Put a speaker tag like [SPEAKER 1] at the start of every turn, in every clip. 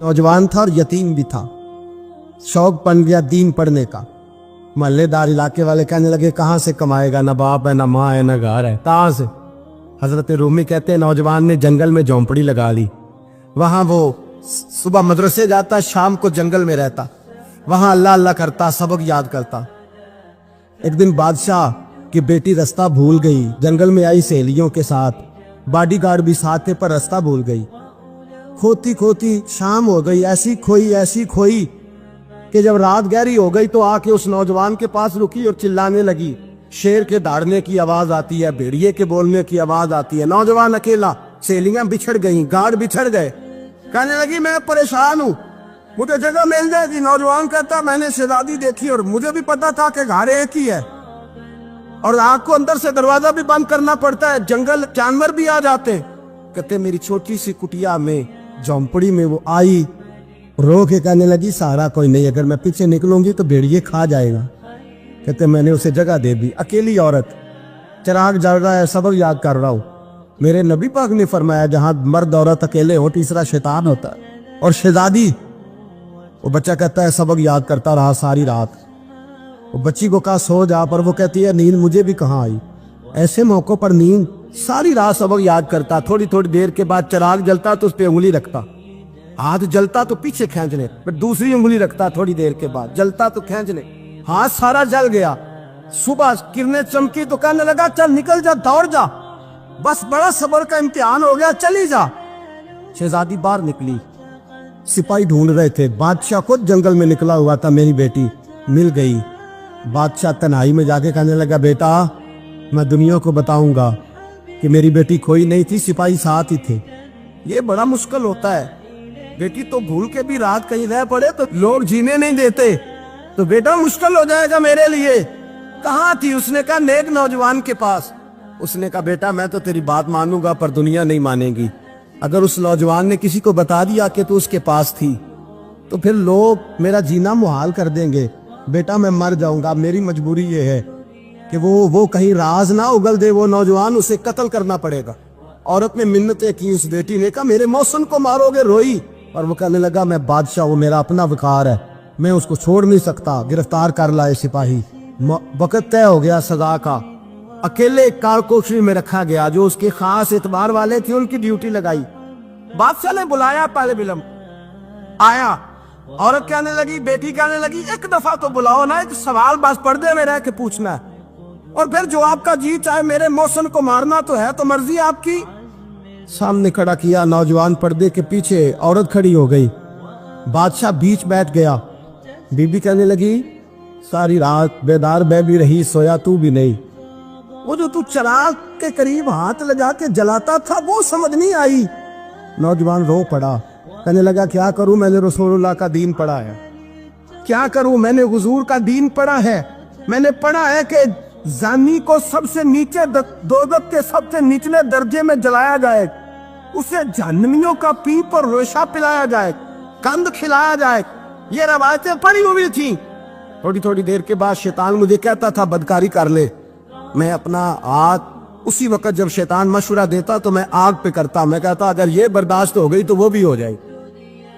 [SPEAKER 1] नौजवान था और यतीम भी था। शौक बन गया दीन पढ़ने का। मोहल्लेदार इलाके वाले कहने लगे कहाँ से कमाएगा, ना बाप है, ना माँ है, ना घर है, कहाँ से। हजरत रूमी कहते हैं नौजवान ने जंगल में झोंपड़ी लगा ली। वहां वो सुबह मदरसे जाता, शाम को जंगल में रहता, वहां अल्लाह अल्लाह करता, सबक याद करता। एक दिन बादशाह की बेटी रास्ता भूल गई, जंगल में आई सहेलियों के साथ, बॉडीगार्ड भी साथ थे पर रास्ता भूल गई। खोती खोती शाम हो गई, ऐसी खोई कि जब रात गहरी हो गई तो आके उस नौजवान के पास रुकी और चिल्लाने लगी। शेर के दौड़ने की आवाज आती है, भेड़िए के बोलने की आवाज आती है। नौजवान अकेला, सहेलियां बिछड़ गई, गार्ड बिछड़ गए। कहने लगी मैं परेशान हूँ, मुझे जगह मिल जाएगी। नौजवान कहता मैंने शहजादी देखी और मुझे भी पता था कि घर एक ही है और आग को अंदर से दरवाजा भी बंद करना पड़ता है, जंगल जानवर भी आ जाते। कहते मेरी छोटी सी कुटिया में, झोंपड़ी में वो आई, रो के कहने लगी सहारा कोई नहीं, अगर मैं पीछे निकलूंगी तो भेड़िए खा जाएगा। कहते मैंने उसे जगह दे दी। अकेली औरत, चिराग जल रहा है, सबक याद कर रहा हूं। मेरे नबी पाक ने फरमाया जहां मर्द औरत अकेले हो तीसरा शैतान होता है। और शहजादी, वो बच्चा कहता है सबक याद करता रहा सारी रात। वो बच्ची को कहा सो जा, पर वो कहती है नींद मुझे भी कहाँ आई। ऐसे मौकों पर नींद, सारी रात सबक याद करता। थोड़ी थोड़ी देर के बाद चिराग जलता तो उस पर उंगली रखता, हाथ जलता तो पीछे खींच ले, फिर दूसरी उंगली रखता, थोड़ी देर के बाद जलता तो खींच ले, हाथ सारा जल गया। सुबह किरणें चमकी तो कहने लगा चल निकल जा, दौड़ जा, बस बड़ा सब्र का इम्तिहान हो गया, चली जा। शहजादी बाहर निकली, सिपाही ढूंढ रहे थे। बादशाह खुद जंगल में निकला हुआ था, मेरी बेटी मिल गई। बादशाह तन्हाई में जाके कहने लगा बेटा मैं दुनिया को बताऊंगा कि मेरी बेटी खोई नहीं थी, सिपाही साथ ही थे। ये बड़ा मुश्किल होता है, बेटी तो भूल के भी रात कहीं रह पड़े तो लोग जीने नहीं देते, तो बेटा मुश्किल हो जाएगा मेरे लिए। कहाँ थी? उसने कहा नेक नौजवान के पास। उसने कहा बेटा मैं तो तेरी बात मानूंगा पर दुनिया नहीं मानेगी। अगर उस नौजवान ने किसी को बता दिया कि तू उसके पास थी तो फिर लोग मेरा जीना मुहाल कर देंगे। बेटा मैं मर जाऊंगा, मेरी मजबूरी ये है कि वो कहीं राज ना उगल दे वो नौजवान, उसे कत्ल करना पड़ेगा। औरत ने मिन्नतें की, उस बेटी ने कहा मेरे मौसम को मारोगे, रोई। और वो कहने लगा मैं बादशाह, वो मेरा अपना वकार है, मैं उसको छोड़ नहीं सकता। गिरफ्तार कर लाए सिपाही। वक्त तय हो गया सजा का। अकेले कारकोशरी में रखा गया, जो उसके खास एतबार वाले थे उनकी ड्यूटी लगाई। बादशाह ने बुलाया, पहले बिलम आया। औरत कहने लगी, बेटी कहने लगी एक दफा तो बुलाओ ना, एक सवाल बस पर्दे में रह के पूछना है और फिर जो आपका जी चाहे। मेरे मौसम को मारना तो है, तो मर्जी आपकी। सामने खड़ा किया, नौजवान पर्दे के पीछे, औरत खड़ी हो गई। बादशाह बीच बैठ गया। बीबी कहने लगी सारी रात बेदार मैं भी रही, सोया तू भी नहीं। वो जो तू चिराग के करीब हाथ लगा के जलाता था वो समझ नहीं आई। नौजवान रो पड़ा, कहने लगा क्या करूं, मैंने रसूलुल्लाह का दीन पढ़ा है, क्या करूं, मैंने हुजूर का दीन पढ़ा है। मैंने पढ़ा है कि जानी को सबसे नीचे दोज़ख के सबसे निचले दर्जे में जलाया जाए, उसे जहन्नमियों का पीप और रेशा पिलाया जाए, कंद खिलाया जाए। ये रवायतें पड़ी हुई थी। थोड़ी थोड़ी देर के बाद शैतान मुझे कहता था बदकारी कर ले। मैं अपना हाथ उसी वक्त जब शैतान मशवरा देता तो मैं आग पे करता। मैं कहता अगर ये बर्दाश्त हो गई तो वो भी हो जाए।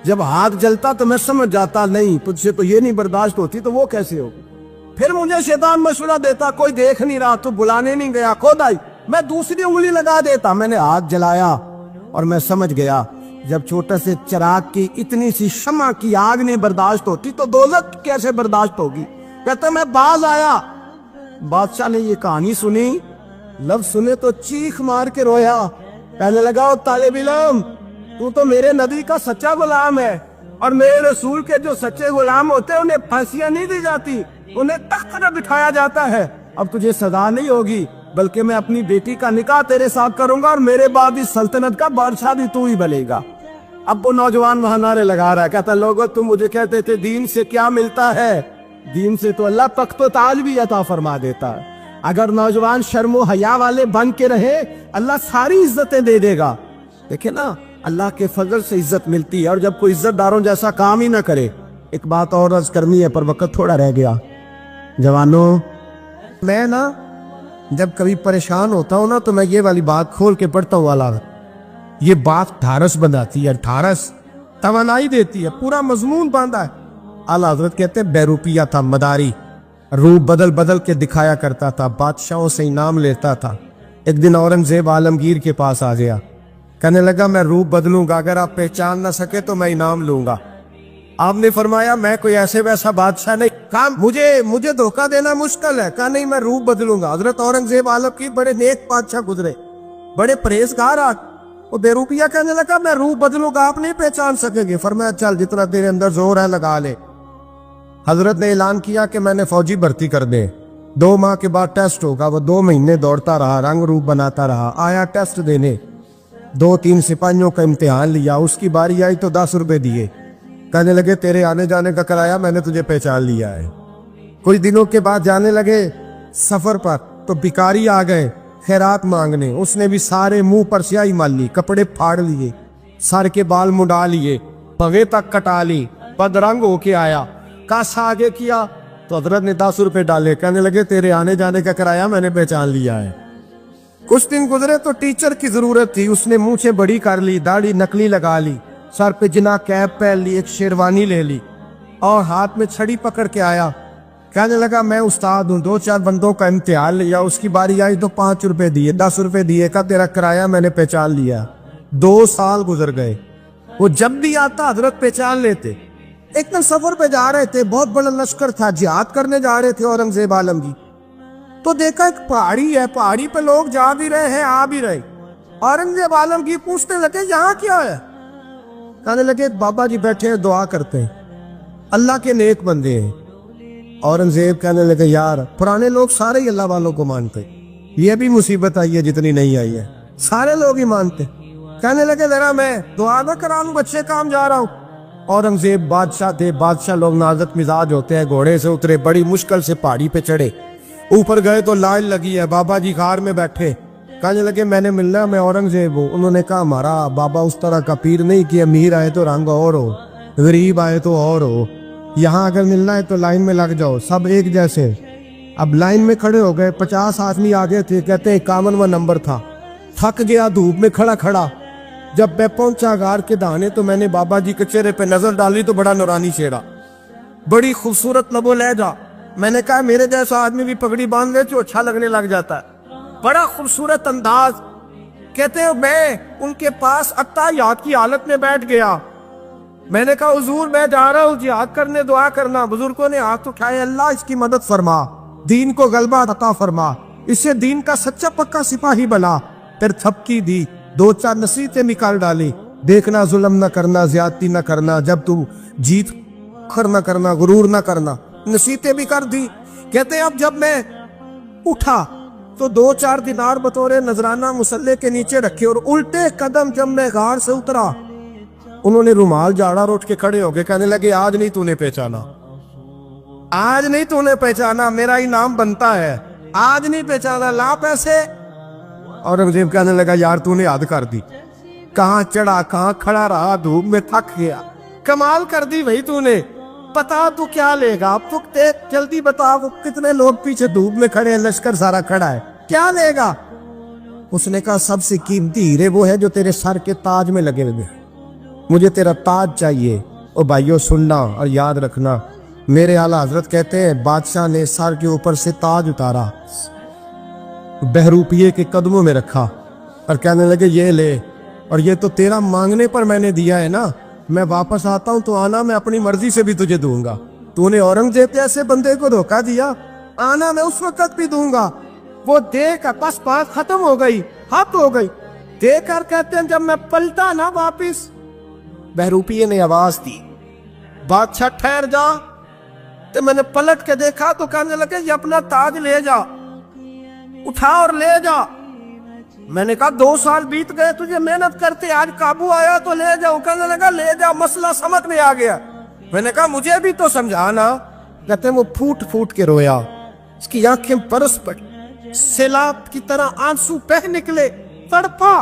[SPEAKER 1] जब हाथ जलता तो मैं समझ जाता नहीं तुझसे तो ये नहीं बर्दाश्त होती तो वो कैसे होगी। फिर मुझे शैतान मशवरा देता कोई देख नहीं रहा तो बुलाने नहीं गया, खुद आई, मैं दूसरी उंगली लगा देता। मैंने हाथ जलाया और मैं समझ गया जब छोटे से चिराग की इतनी सी शमा की आग नहीं बर्दाश्त होती तो दोज़ख कैसे बर्दाश्त होगी। कहते मैं बाज आया। बादशाह ने ये कहानी सुनी, लफ्ज सुने तो चीख मार के रोया। कहने लगा तालिब इल्म तू तो मेरे नबी का सच्चा गुलाम है और मेरे रसूल के जो सच्चे गुलाम होते हैं उन्हें फांसियां नहीं दी जाती, उन्हें तख्त पर बिठाया जाता है। अब तुझे सजा नहीं होगी बल्कि मैं अपनी बेटी का निकाह तेरे साथ करूंगा और मेरे बाद इस सल्तनत का बादशाह भी तू ही बनेगा। अब वो नौजवान वहां नारे लगा रहा है, कहता लोगों तुम मुझे कहते थे दीन से क्या मिलता है, दीन से तो अल्लाह तख्त ताज भी अता फरमा देता है। अगर नौजवान शर्मो हया वाले बन के रहे अल्लाह सारी इज्जतें दे देगा। देखे ना अल्लाह के फजल से इज्जत मिलती है और जब कोई इज्जतदारों जैसा काम ही ना करे। एक बात और अर्ज करनी है पर वक्त थोड़ा रह गया। जवानों मैं ना जब कभी परेशान होता हूँ ना तो मैं ये वाली बात खोल के पढ़ता हूँ वाला। ये बात ढारस बनाती है, ढारस तवानाई देती है, पूरा मजमून बांधा है। आला हजरत कहते हैं बेरूपिया था, मदारी, रूप बदल बदल के दिखाया करता था, बादशाहों से इनाम लेता था। एक दिन औरंगजेब आलमगीर के पास आ गया, कहने लगा मैं रूप बदलूंगा, अगर आप पहचान ना सके तो मैं इनाम लूंगा। आपने फरमाया मैं कोई ऐसे वैसा बादशाह नहीं, कहा मुझे धोखा देना मुश्किल है। कहा नहीं, मैं रूप बदलूंगा। हजरत औरंगजेब आलमगीर बड़े नेक बादशाह गुजरे, बड़े परहेजगार। वो बेरूपिया कहने लगा मैं रूप बदलूंगा, आप नहीं पहचान सकेंगे। फरमाया चल जितना तेरे अंदर जोर है लगा ले। हजरत ने ऐलान किया कि मैंने फौजी भर्ती कर दे, 2 माह के बाद टेस्ट होगा। वो 2 महीने दौड़ता रहा, रंग रूप बनाता रहा, आया टेस्ट देने, 2-3 सिपाहियों का इम्तिहान लिया। उसकी बारी आई तो 10 रुपए दिए, कहने लगे तेरे आने जाने का किराया मैंने तुझे पहचान लिया है। कुछ दिनों के बाद जाने लगे सफर पर, तो भिखारी आ गए खैरात मांगने। उसने भी सारे मुंह पर स्याही मार ली, कपड़े फाड़ लिए, सर के बाल मुंडा लिए, भवे तक कटा ली, बदरंग होके आया। कासा आगे किया तो हजरत ने 10 रुपए डाले, कहने लगे तेरे आने जाने का किराया मैंने पहचान लिया है। कुछ दिन गुजरे तो टीचर की जरूरत थी, उसने मुंह से बड़ी कर ली, दाढ़ी नकली लगा ली, सर पे जिना कैप पहन ली, एक शेरवानी ले ली और हाथ में छड़ी पकड़ के आया। कहने लगा मैं उस्ताद हूँ, 2-4 बंदों का इम्तिहान लिया, उसकी बारी आई तो 5 रुपए दिए, 10 रुपए दिए, का तेरा किराया मैंने पहचान लिया। 2 साल गुजर गए, वो जब भी आता हजरत पहचान लेते। एक दिन सफर पे जा रहे थे, बहुत बड़ा लश्कर था, जिहाद करने जा रहे थे औरंगजेब आलमगीर। तो देखा एक पहाड़ी है, पहाड़ी पे लोग जा भी रहे हैं आ भी रहे। औरंगजेब आलमगीर पूछने लगे यहाँ क्या है? कहने लगे बाबा जी बैठे हैं दुआ करते हैं, अल्लाह के नेक बंदे हैं। औरंगजेब कहने लगे यार पुराने लोग सारे ही अल्लाह वालों को मानते, ये भी मुसीबत आई है जितनी नहीं आई है, सारे लोग ही मानते। कहने लगे जरा मैं दुआ ना करा लूं, बच्चे काम जा रहा हूं। औरंगजेब बादशाह थे, बादशाह लोग नाजुक मिजाज होते हैं। घोड़े से उतरे, बड़ी मुश्किल से पहाड़ी पे चढ़े, ऊपर गए तो लाइन लगी है, बाबा जी खार में बैठे। कहने लगे मैंने मिलना, मैं औरंगजेब हूँ। उन्होंने कहा हमारा बाबा उस तरह का पीर नहीं कि अमीर आए तो रंग और हो, गरीब आए तो और हो, यहाँ अगर मिलना है तो लाइन में लग जाओ, सब एक जैसे। अब लाइन में खड़े हो गए, 50 आदमी आगे थे, कहते 51वां नंबर था। थक गया धूप में खड़ा खड़ा, जब मैं पहुंचा गार के दाने तो मैंने बाबा जी के चेहरे पे नजर डाली तो बड़ा नूरानी चेहरा, बड़ी खूबसूरत लबो लहजा। मैंने कहा मेरे जैसा आदमी भी पगड़ी बांध ले तो अच्छा लगने लग जाता है, बड़ा खूबसूरत अंदाज। कहते हैं मैं उनके पास अत्ताहियात की हालत में बैठ गया। मैंने कहा हुजूर मैं जा रहा हूँ जिहाद करने, दुआ करना। बुजुर्गों ने हाथ उठाए, अल्लाह इसकी मदद फरमा, दीन को गलबा अता फरमा, इससे दीन का सच्चा पक्का सिपाही बना। फिर थपकी दी, 2-4 नसीहतें निकाल डाली, देखना जुल्म न करना, ज्यादती न करना, जब तू जीत खर न करना, गुरूर न करना, नसीहतें भी कर दी। कहते अब जब मैं उठा तो 2-4 दिनार बतौरे नजराना मुसल्ले के नीचे रखे, और उल्टे कदम जब मैं गार से उतरा उन्होंने रुमाल झाड़ा रोट के खड़े हो गए। कहने लगे आज नहीं तूने पहचाना, आज नहीं तूने पहचाना, मेरा इनाम बनता है, आज नहीं पहचाना, ला पैसे। औरंगजेब कहने लगा यार तूने हद कर दी, कहाँ चढ़ा कहाँ खड़ा रहा, धूप में थक गया, कमाल कर दी भाई तूने। बता तू क्या लेगा, अब तू जल्दी बता, वो कितने लोग पीछे धूप में खड़े हैं, लश्कर सारा खड़ा है, क्या लेगा? उसने कहा सबसे कीमती हीरे वो है जो तेरे सर के ताज में लगे हुए, मुझे तेरा ताज चाहिए। और भाइयों सुनना और याद रखना, मेरे आला हजरत कहते हैं बादशाह ने सर के ऊपर से ताज उतारा, बहरूपिये के कदमों में रखा और कहने लगे ये ले, और ये तो तेरा मांगने पर मैंने दिया है ना, मैं वापस आता हूं तो आना मैं अपनी मर्जी से भी तुझे दूंगा। तूने औरंगजेब जैसे बंदे को धोखा दिया, आना मैं उस वक्त भी दूंगा। वो देकर बस बात खत्म हो गई, हद हो गई। देकर कहते हैं जब मैं पलटा ना वापिस, बहरूपिये ने आवाज दी बादशाह ठहर जा। तो मैंने पलट के देखा तो कहने लगे ये अपना ताज ले जा, उठा और ले जा। मैंने कहा 2 साल बीत गए तुझे मेहनत करते, आज काबू आया तो ले जाओ। कहने लगा ले जा, मसला समझ में आ गया। मैंने कहा मुझे भी तो समझाना। कहते वो फूट फूट के रोया, उसकी आंखें बरस पड़ी, सैलाब की तरह आंसू बह निकले, तड़पा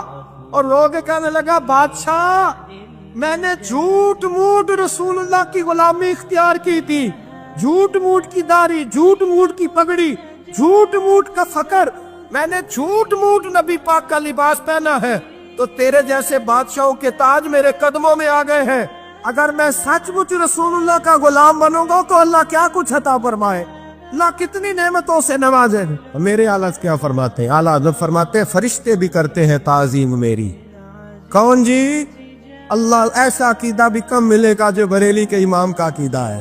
[SPEAKER 1] और रो के कहने लगा बादशाह मैंने झूठ मूठ रसूलुल्लाह की गुलामी इख्तियार की थी, झूठ मूठ की दाढ़ी, झूठ मूठ की पगड़ी, झूठ मूठ का फकर, मैंने झूठ मूठ नबी पाक का लिबास पहना है, तो तेरे जैसे बादशाहों के ताज मेरे कदमों में आ गए हैं। अगर मैं सचमुच रसूलुल्लाह का गुलाम बनूंगा तो अल्लाह क्या कुछ अता फरमाए, अल्लाह कितनी नेमतों से नवाजे। मेरे आला क्या फरमाते हैं, आला हज़रत फरमाते हैं फरिश्ते भी करते हैं ताजीम मेरी। कौन जी? अल्लाह। ऐसा अकीदा भी कम मिलेगा जो बरेली के इमाम का अकीदा है,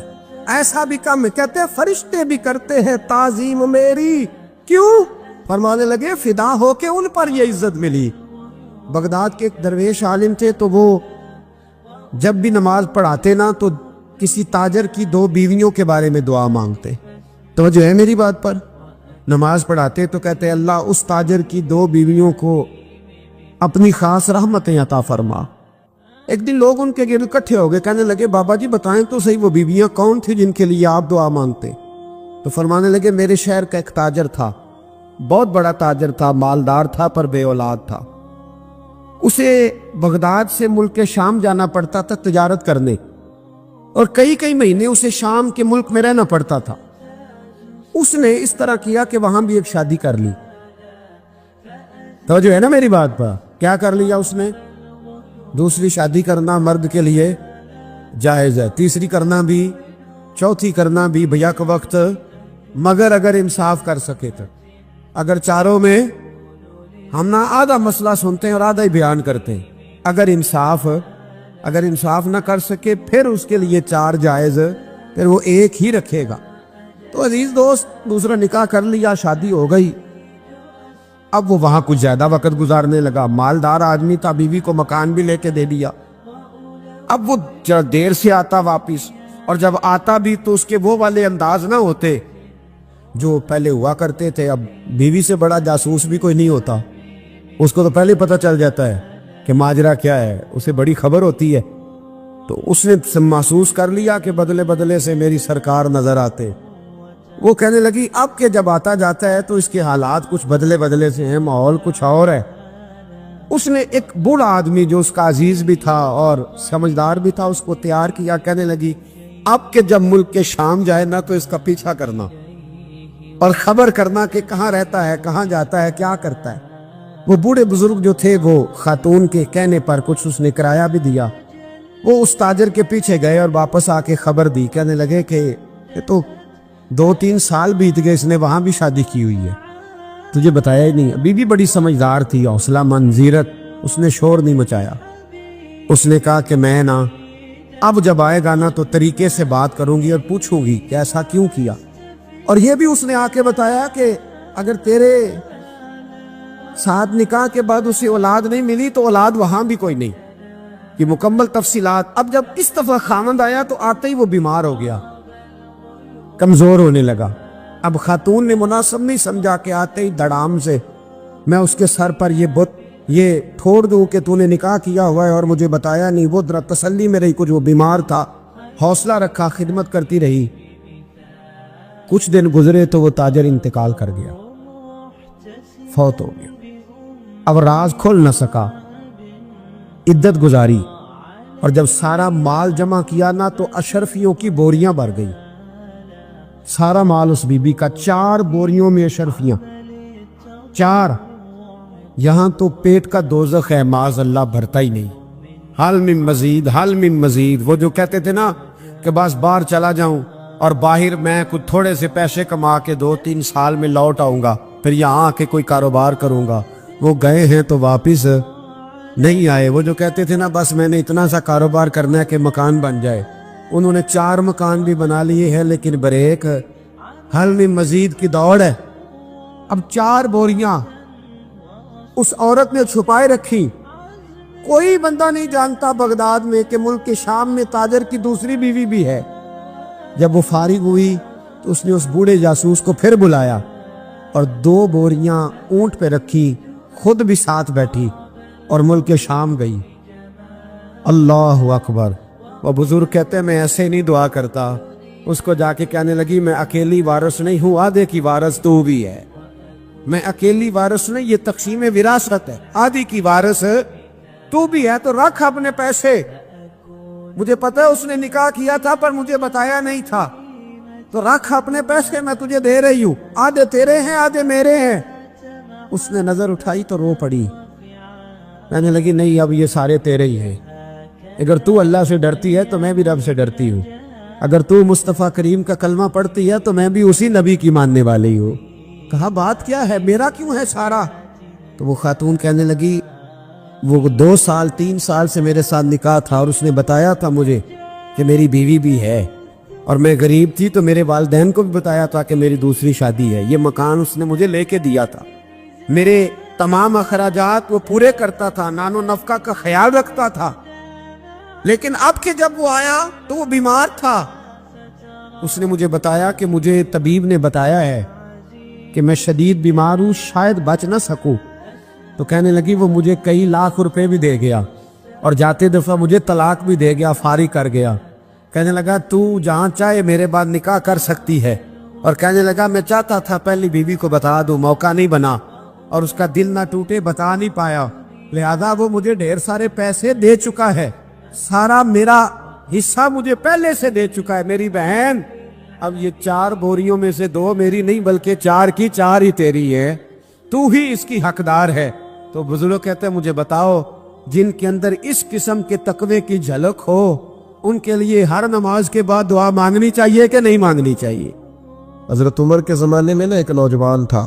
[SPEAKER 1] ऐसा भी कम। कहते हैं फरिश्ते भी करते हैं ताजीम मेरी। क्यों? फरमाने लगे फिदा होके उन पर ये इज्जत मिली। बगदाद के एक दरवेश आलिम थे, तो वो जब भी नमाज पढ़ाते ना तो किसी ताजर की 2 बीवियों के बारे में दुआ मांगते। तो जो है मेरी बात पर, नमाज पढ़ाते तो कहते अल्लाह उस ताजर की 2 बीवियों को अपनी खास रहमतें अता फरमा। एक दिन लोग उनके गिर्द इकट्ठे हो गए, कहने लगे बाबा जी बताएं तो सही वो बीवियां कौन थी जिनके लिए आप दुआ मांगते। तो फरमाने लगे मेरे शहर का एक ताजर था, बहुत बड़ा ताजर था, मालदार था पर बे औलाद था। उसे बगदाद से मुल्क के शाम जाना पड़ता था तिजारत करने, और कई कई महीने उसे शाम के मुल्क में रहना पड़ता था। उसने इस तरह किया कि वहां भी एक शादी कर ली। तो जो है ना मेरी बात पर, क्या कर लिया उसने? दूसरी शादी करना मर्द के लिए जायज़ है, तीसरी करना भी, चौथी करना भी भैया के वक्त, मगर अगर इंसाफ कर सके तो। अगर चारों में हम ना आधा मसला सुनते हैं और आधा ही बयान करते हैं, अगर इंसाफ ना कर सके फिर उसके लिए 4 जायज़, फिर वो एक ही रखेगा। तो अजीज दोस्त, दूसरा निकाह कर लिया, शादी हो गई। अब वो वहां कुछ ज्यादा वक्त गुजारने लगा, मालदार आदमी था, बीवी को मकान भी लेके दे दिया। अब वो देर से आता वापिस, और जब आता भी तो उसके वो वाले अंदाज ना होते जो पहले हुआ करते थे। अब बीवी से बड़ा जासूस भी कोई नहीं होता, उसको तो पहले पता चल जाता है कि माजरा क्या है, उसे बड़ी खबर होती है। तो उसने महसूस कर लिया कि बदले बदले से मेरी सरकार नजर आते। वो कहने लगी अब के जब आता जाता है तो इसके हालात कुछ बदले बदले से हैं, माहौल कुछ और है। उसने एक बूढ़ा आदमी जो उसका अजीज भी था और समझदार भी था, उसको तैयार किया। कहने लगी अब के जब मुल्क के शाम जाए ना तो इसका पीछा करना और खबर करना कि कहाँ रहता है, कहाँ जाता है, क्या करता है। वो बूढ़े बुजुर्ग जो थे वो खातून के कहने पर कुछ उसने किराया भी दिया। वो उस ताजर के पीछे गए और वापस आके खबर दी। कहने लगे कि ये तो 2-3 साल बीत गए, इसने वहां भी शादी की हुई है, तुझे बताया ही नहीं। बीवी बड़ी समझदार थी, हौसला मंजीरत, उसने शोर नहीं मचाया। उसने कहा कि मैं ना अब जब आएगा ना तो तरीके से बात करूंगी और पूछूंगी कि ऐसा क्यों किया। और यह भी उसने आके बताया कि अगर तेरे साथ निकाह के बाद उसे औलाद नहीं मिली तो औलाद वहां भी कोई नहीं, कि मुकम्मल तफसीलात। अब जब इस दफा खामंद आया तो आते ही वो बीमार हो गया, कमजोर होने लगा। अब खातून ने मुनासिब नहीं समझा कि आते ही धड़ाम से मैं उसके सर पर ये ठोड़ दूं कि तूने निकाह किया हुआ है और मुझे बताया नहीं। वो जरा तसल्ली में रही, कुछ वो बीमार था, हौसला रखा, खिदमत करती रही। कुछ दिन गुजरे तो वो ताजर इंतकाल कर गया, फौत हो गया। अब राज खुल न सका, इद्दत गुजारी, और जब सारा माल जमा किया ना तो अशरफियों की बोरियां भर गई। सारा माल उस बीबी का, 4 बोरियों में अशरफियां, 4। यहां तो पेट का दोज़ख है, माज़ अल्लाह भरता ही नहीं। हल मिन मजीद, हल मिन मजीद। वो जो कहते थे ना कि बस बाहर चला जाऊं और बाहर मैं कुछ थोड़े से पैसे कमा के 2-3 साल में लौट आऊंगा, फिर यहाँ आके कोई कारोबार करूंगा, वो गए हैं तो वापिस नहीं आए। वो जो कहते थे ना बस मैंने इतना सा कारोबार करना है कि मकान बन जाए, उन्होंने 4 मकान भी बना लिए हैं, लेकिन ब्रेक हल में मजीद की दौड़ है। अब 4 बोरियां उस औरत ने छुपाए रखी। कोई बंदा नहीं जानता बगदाद में कि मुल्क के शाम में ताजर की दूसरी बीवी भी है। जब वो फारिग हुई तो उसने उस बूढ़े जासूस को फिर बुलाया और 2 बोरियां ऊंट पे रखी, खुद भी साथ बैठी और मुल्क के शाम गई। अल्लाह अकबर। वो बुजुर्ग कहते हैं मैं ऐसे नहीं दुआ करता। उसको जाके कहने लगी मैं अकेली वारिस नहीं हूं, आधे की वारिस तू भी है। मैं अकेली वारिस नहीं, ये तक़सीम विरासत है, आधी की वारिस तू भी है। तो रख अपने पैसे, मुझे पता है उसने निकाह किया था पर मुझे बताया नहीं था, तो रख अपने पैसे, मैं तुझे दे रही हूं, आधे तेरे हैं आधे मेरे हैं। उसने नजर उठाई तो रो पड़ी, कहने लगी नहीं अब ये सारे तेरे ही हैं। अगर तू अल्लाह से डरती है तो मैं भी रब से डरती हूँ, अगर तू मुस्तफ़ा करीम का कलमा पढ़ती है तो मैं भी उसी नबी की मानने वाली हूँ। कहा बात क्या है, मेरा क्यों है सारा? तो वो खातून कहने लगी वो 2 साल 3 साल से मेरे साथ निकाह था और उसने बताया था मुझे कि मेरी बीवी भी है, और मैं गरीब थी तो मेरे वालिदैन को भी बताया था कि मेरी दूसरी शादी है। ये मकान उसने मुझे लेके दिया था, मेरे तमाम अखराजात वो पूरे करता था, नानो नफका का ख्याल रखता था। लेकिन अब के जब वो आया तो वो बीमार था। उसने मुझे बताया कि मुझे तबीब ने बताया है कि मैं शदीद बीमार हूँ, शायद बच ना सकूं। तो कहने लगी वो मुझे कई लाख रुपए भी दे गया और जाते दफा मुझे तलाक भी दे गया, फारिग कर गया। कहने लगा तू जहाँ चाहे मेरे बाद निकाह कर सकती है। और कहने लगा मैं चाहता था पहली बीवी को बता दूं, मौका नहीं बना और उसका दिल ना टूटे, बता नहीं पाया, लिहाजा वो मुझे ढेर सारे पैसे दे चुका है, सारा मेरा हिस्सा मुझे पहले से दे चुका है। मेरी बहन अब ये 4 बोरियों में से 2 मेरी नहीं बल्कि 4 की 4 ही तेरी है, तू ही इसकी हकदार है। तो बुजुर्ग कहते हैं मुझे बताओ जिनके अंदर इस किस्म के तकवे की झलक हो उनके लिए हर नमाज के बाद दुआ मांगनी चाहिए कि नहीं मांगनी चाहिए? हजरत उमर के जमाने में ना एक नौजवान था,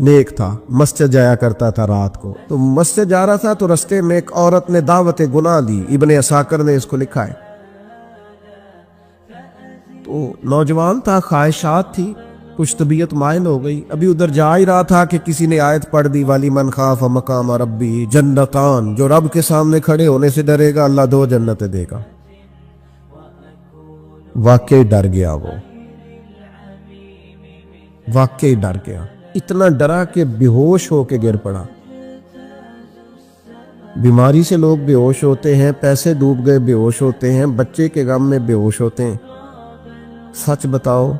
[SPEAKER 1] नेक था, मस्जिद जाया करता था रात को। तो मस्जिद जा रहा था तो रास्ते में एक औरत ने दावत गुनाह दी, इब्ने असाकर ने इसको लिखा है। तो नौजवान था, ख्वाहिशात थी, कुछ तबीयत माइल हो गई। अभी उधर जा ही रहा था कि किसी ने आयत पढ़ दी, वाली मन खाफ मकाम रब्बी जन्नतान, जो रब के सामने खड़े होने से डरेगा अल्लाह 2 जन्नतें देगा। वाकई डर गया, वो वाकई डर गया, इतना डरा कि बेहोश होके गिर पड़ा। बीमारी से लोग बेहोश होते हैं, पैसे डूब गए बेहोश होते हैं, बच्चे के गम में बेहोश होते हैं। सच बताओ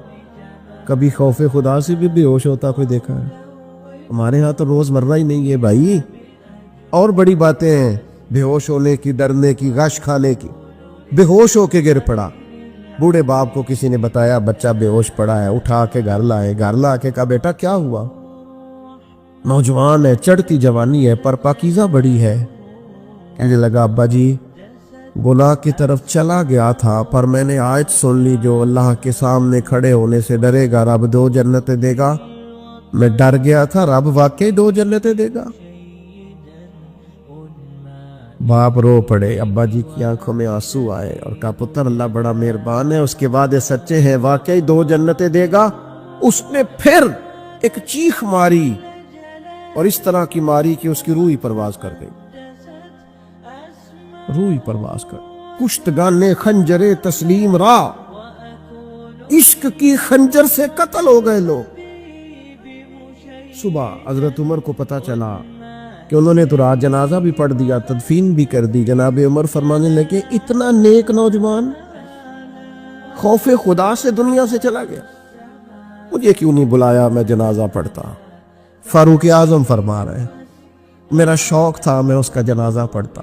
[SPEAKER 1] कभी खौफे खुदा से भी बेहोश होता कोई देखा है? हमारे यहाँ तो रोजमर्रा ही नहीं है भाई। और बड़ी बातें हैं बेहोश होने की, डरने की, गश खाने की। बेहोश होके गिर पड़ा, बूढ़े बाप को किसी ने बताया बच्चा बेहोश पड़ा है, उठा के घर लाए, घर ला के कहा बेटा क्या हुआ? नौजवान है, चढ़ती जवानी है, पर पाकीज़ा बड़ी है। कहने लगा अब्बा जी गुनाह की तरफ चला गया था, पर मैंने आयत सुन ली जो अल्लाह के सामने खड़े होने से डरेगा रब 2 जन्नतें देगा। मैं डर गया था, रब वाकई 2 जन्नतें देगा। बाप रो पड़े, अब्बा जी की आंखों में आंसू आए और कहा पुत्र अल्लाह बड़ा मेहरबान है, उसके वादे सच्चे हैं, वाकई 2 जन्नतें देगा। उसने फिर एक चीख मारी और इस तरह की मारी कि उसकी रूह ही परवाज कर गई, रूह ही परवाज कर। कुश्तगाने खंजरे तस्लीम रा, इश्क की खंजर से कत्ल हो गए लोग। सुबह हजरत उमर को पता चला कि उन्होंने तो रात जनाजा भी पढ़ दिया, तदफीन भी कर दी। जनाब उमर फरमाने लगे इतना नेक नौजवान खौफे खुदा से दुनिया से चला गया, मुझे क्यों नहीं बुलाया, मैं जनाजा पढ़ता। फारूक आजम फरमा रहे मेरा शौक था मैं उसका जनाजा पढ़ता।